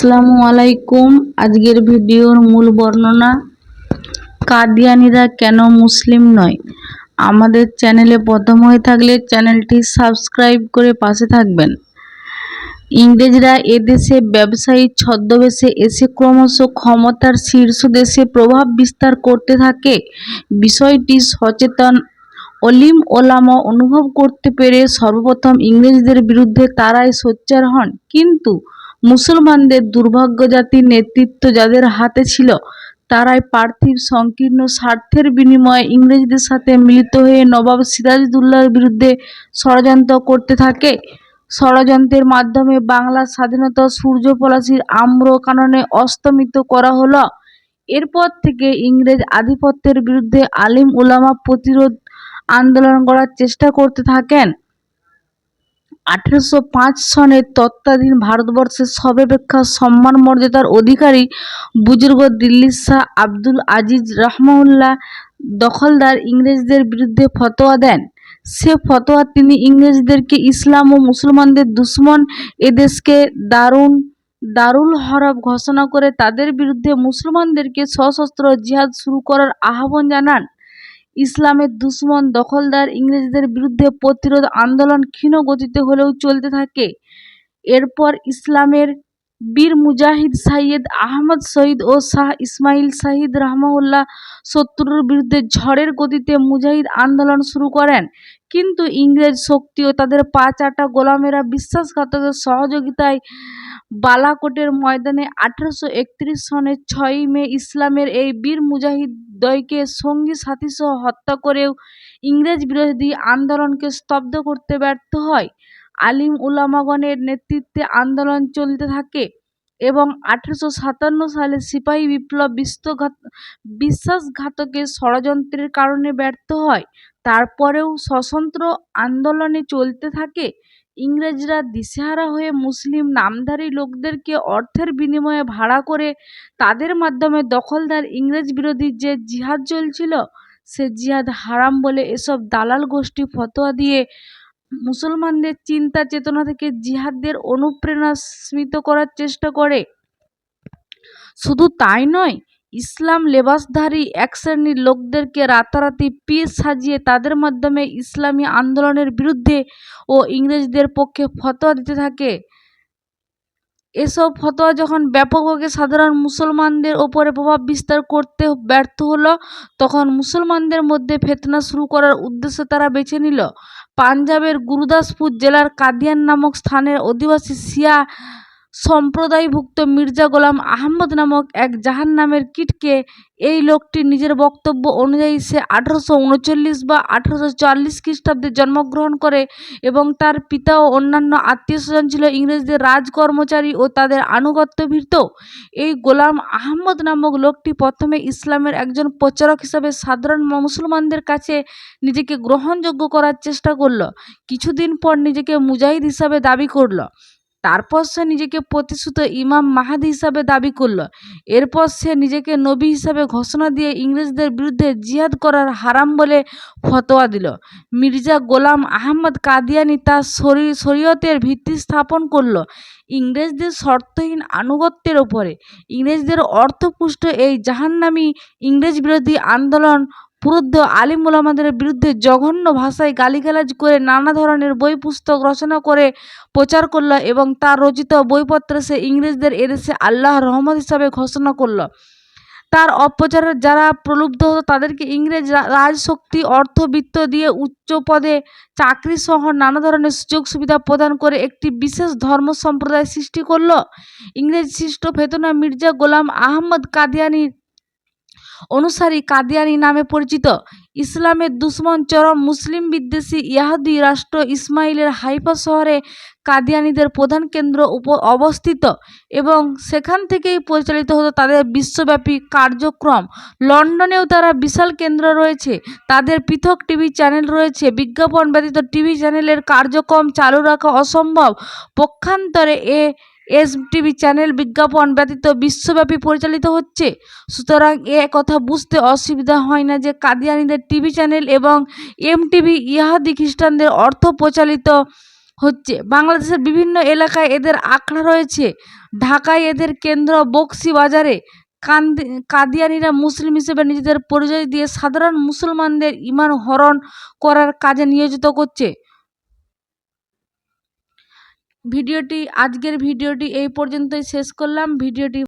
আসসালামু আলাইকুম। আজকের ভিডিওর মূল বর্ণনা, কাদিয়ানীরা কেন মুসলিম নয়। আমাদের চ্যানেলে প্রথম হয়ে থাকলে চ্যানেলটি সাবস্ক্রাইব করে পাশে থাকবেন। ইংরেজরা এদেশে ব্যবসায়ী ছদ্মবেশে এসে ক্রমশ ক্ষমতার শীর্ষ দেশে প্রভাব বিস্তার করতে থাকে। বিষয়টি সচেতন অলিম ওলামা অনুভব করতে পেরে সর্বপ্রথম ইংরেজদের বিরুদ্ধে তারাই সোচ্চার হন। কিন্তু মুসলমানদের দুর্ভাগ্য, জাতির নেতৃত্ব যাদের হাতে ছিল তারাই পার্থিব সংকীর্ণ স্বার্থের বিনিময়ে ইংরেজদের সাথে মিলিত হয়ে নবাব সিরাজউদ্দৌলার বিরুদ্ধে ষড়যন্ত্র করতে থাকে। ষড়যন্ত্রের মাধ্যমে বাংলার স্বাধীনতা সূর্য পলাশীর আম্র কাননে অস্তমিত করা হলো। এরপর থেকে ইংরেজ আধিপত্যের বিরুদ্ধে আলিম উলামা প্রতিরোধ আন্দোলন করার চেষ্টা করতে থাকেন। 1805 সনে তৎকালীন ভারতবর্ষের সর্বাপেক্ষা সম্মান মর্যাদার অধিকারী বুজুর্গ দিল্লির শাহ আব্দুল আজিজ রহমাহুল্লাহ দখলদার ইংরেজদের বিরুদ্ধে ফতোয়া দেন। সে ফতোয়া তিনি ইংরেজদেরকে ইসলাম ও মুসলমানদের দুশ্মন, এদেশকে দারুল হরব ঘোষণা করে তাদের বিরুদ্ধে মুসলমানদেরকে সশস্ত্র জিহাদ শুরু করার আহ্বান জানান। ইসলামের দুশ্মন দখলদার ইংরেজদের বিরুদ্ধে প্রতিরোধ আন্দোলন ক্ষীণ গতিতে হলেও চলতে থাকে। এরপর ইসলামের বীর মুজাহিদ সৈয়দ আহমদ শহীদ ও শাহ ইসমাইল শহীদ রহমাহুল্লাহ শত্রুর বিরুদ্ধে ঝড়ের গতিতে মুজাহিদ আন্দোলন শুরু করেন। কিন্তু ইংরেজ শক্তি ও তাদের পা চাটা গোলামেরা বিশ্বাসঘাতকের সহযোগিতায় বালাকোটের ময়দানে 1831 সনের 6ই মে ইসলামের এই বীর মুজাহিদ দ্বয়কে সঙ্গী সাথীসহ হত্যা করেও ইংরেজ বিরোধী আন্দোলনকে স্তব্ধ করতে ব্যর্থ হয়। আলিম উলামাগণের নেতৃত্বে আন্দোলন চলতে থাকে এবং 1857 সালে সিপাহী বিপ্লব বিশ্বাসঘাতকের ষড়যন্ত্রের কারণে ব্যর্থ হয়। তারপরেও সশস্ত্র আন্দোলনে চলতে থাকে। ইংরেজরা দিশেহারা হয়ে মুসলিম নামধারী লোকদেরকে অর্থের বিনিময়ে ভাড়া করে তাদের মাধ্যমে দখলদার ইংরেজ বিরোধী যে জিহাদ চলছিল সে জিহাদ হারাম বলে এসব দালাল গোষ্ঠী ফতোয়া দিয়ে মুসলমানদের চিন্তা চেতনা থেকে জিহাদের অনুপ্রেরণা স্মিত করার চেষ্টা করে। শুধু তাই নয়, ইসলাম লেবাসধারী এক শ্রেণীর লোকদেরকে রাতারাতি পীর সাজিয়ে তাদের মাধ্যমে ইসলামী আন্দোলনের বিরুদ্ধে ও ইংরেজদের পক্ষে ফতোয়া দিতে থাকে। এসব ফতোয়া যখন ব্যাপকভাবে সাধারণ মুসলমানদের ওপরে প্রভাব বিস্তার করতে ব্যর্থ হলো, তখন মুসলমানদের মধ্যে ফিতনা শুরু করার উদ্দেশ্য তারা বেছে নিল পাঞ্জাবের গুরুদাসপুর জেলার কাদিয়ান নামক স্থানের অধিবাসী শিয়া সম্প্রদায়ভুক্ত মির্জা গোলাম আহমদ নামক এক জাহান নামের কীটকে। এই লোকটি নিজের বক্তব্য অনুযায়ী সে 1839 বা 1840 খ্রিস্টাব্দে জন্মগ্রহণ করে এবং তার পিতা ও অন্যান্য আত্মীয় স্বজন ছিল ইংরেজদের রাজকর্মচারী ও তাদের আনুগত্যভীত। এই গোলাম আহমদ নামক লোকটি প্রথমে ইসলামের একজন প্রচারক হিসাবে সাধারণ মুসলমানদের কাছে নিজেকে গ্রহণযোগ্য করার চেষ্টা করল। কিছুদিন পর নিজেকে মুজাহিদ হিসাবে দাবি করল। তারপর সে নিজেকে প্রতিশ্রুত ইমাম মাহাদি হিসাবে দাবি করল। এরপর সে নিজেকে নবী হিসাবে ঘোষণা দিয়ে ইংরেজদের বিরুদ্ধে জিহাদ করার হারাম বলে ফতোয়া দিল। মির্জা গোলাম আহমদ কাদিয়ানী তার শরীয়তের ভিত্তি স্থাপন করল ইংরেজদের শর্তহীন আনুগত্যের ওপরে। ইংরেজদের অর্থপুষ্ট এই জাহান্নামী ইংরেজ বিরোধী আন্দোলন পুরুদ্ধ আলিম উলামাদের বিরুদ্ধে জঘন্য ভাষায় গালিগালাজ করে নানা ধরনের বই পুস্তক রচনা করে প্রচার করল এবং তার রচিত বইপত্রে সে ইংরেজদের এদেশে আল্লাহর রহমত হিসাবে ঘোষণা করল। তার অপপ্রচারে যারা প্রলুব্ধ হতো তাদেরকে ইংরেজ রাজশক্তি অর্থবিত্ত দিয়ে উচ্চ পদে চাকরি সহ নানা ধরনের সুযোগ সুবিধা প্রদান করে একটি বিশেষ ধর্ম সম্প্রদায় সৃষ্টি করল। ইংরেজ সৃষ্ট ফেতনা মির্জা গোলাম আহমদ কাদিয়ানীর অনুসারী কাদিয়ানী নামে পরিচিত। ইসলামের দুশ্মন চরম মুসলিম বিদ্বেষী ইয়াহুদি রাষ্ট্র ইসমাইলের হাইফা শহরে কাদিয়ানীদের প্রধান কেন্দ্র অবস্থিত এবং সেখান থেকেই পরিচালিত হতো তাদের বিশ্বব্যাপী কার্যক্রম। লন্ডনেও তারা বিশাল কেন্দ্র রয়েছে। তাদের পৃথক টিভি চ্যানেল রয়েছে। বিজ্ঞাপন ব্যতীত টিভি চ্যানেলের কার্যক্রম চালু রাখা অসম্ভব। পক্ষান্তরে এসটিভি চ্যানেল বিজ্ঞাপন ব্যতীত বিশ্বব্যাপী পরিচালিত হচ্ছে। সুতরাং এ কথা বুঝতে অসুবিধা হয় না যে কাদিয়ানীদের টিভি চ্যানেল এবং এমটিভি ইহুদি খ্রিস্টানদের অর্থ প্রচালিত হচ্ছে। বাংলাদেশের বিভিন্ন এলাকায় এদের আখড়া রয়েছে। ঢাকায় এদের কেন্দ্র বকশীবাজারে। কাদিয়ানীরা মুসলিম হিসেবে নিজেদের পরিচয় দিয়ে সাধারণ মুসলমানদের ঈমান হরণ করার কাজে নিয়োজিত করছে। আজকের ভিডিওটি এই পর্যন্তই শেষ করলাম। ভিডিওটি